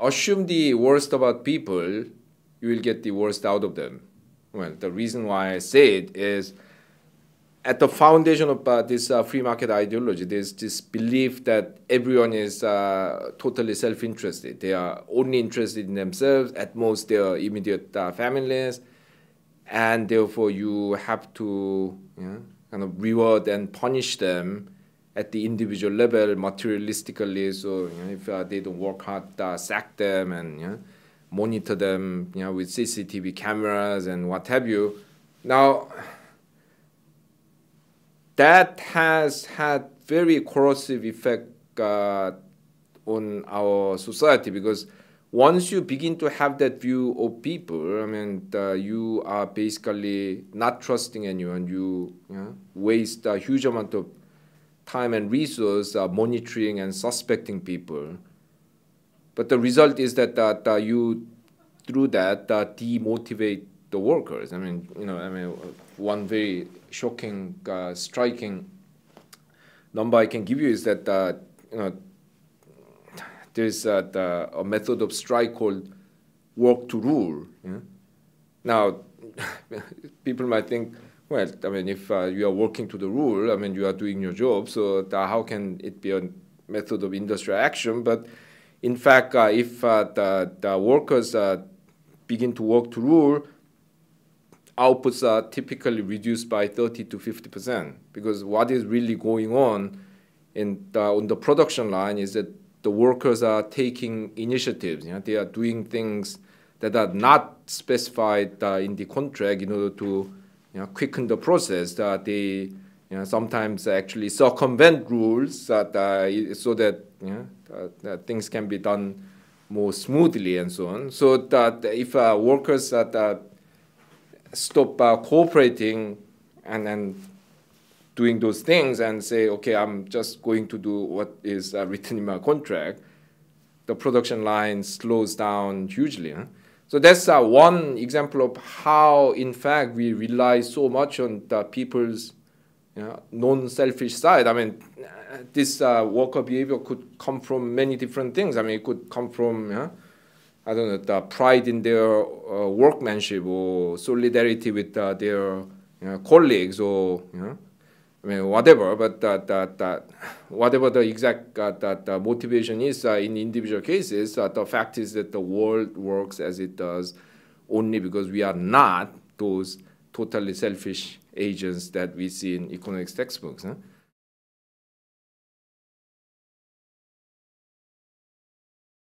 assume the worst about people, you will get the worst out of them. Well, the reason why I say it is at the foundation of this free market ideology, there's this belief that everyone is totally self-interested. They are only interested in themselves, at most their immediate families, and therefore you have to kind of reward and punish them at the individual level materialistically. So if they don't work hard, sack them and monitor them with CCTV cameras and what have you. Now, that has had very corrosive effect on our society, because once you begin to have that view of people, I mean, you are basically not trusting anyone. You waste a huge amount of time and resource monitoring and suspecting people. But the result is that you, through that, demotivate the workers. I mean, one very shocking, striking number I can give you is that there's a method of strike called Worktorule. Now, people might think, well, I mean, if you are working to the rule, I mean, you are doing your job, so how can it be a method of industrial action? But in fact, if the workers begin to work to rule, outputs are typically reduced by 30 to 50%, because what is really going on on the production line is that the workers are taking initiatives. They are doing things that are not specified in the contract in order to quicken the process. That they sometimes actually circumvent rules so that that things can be done more smoothly and so on. So that if workers stop cooperating and doing those things and say, okay, I'm just going to do what is written in my contract, the production line slows down hugely. So that's one example of how, in fact, we rely so much on the people's non-selfish side. I mean, this worker behavior could come from many different things. I mean, it could come from, I don't know, the pride in their workmanship, or solidarity with their colleagues, or I mean, whatever. But whatever the exact motivation is in individual cases, the fact is that the world works as it does only because we are not those totally selfish agents that we see in economics textbooks.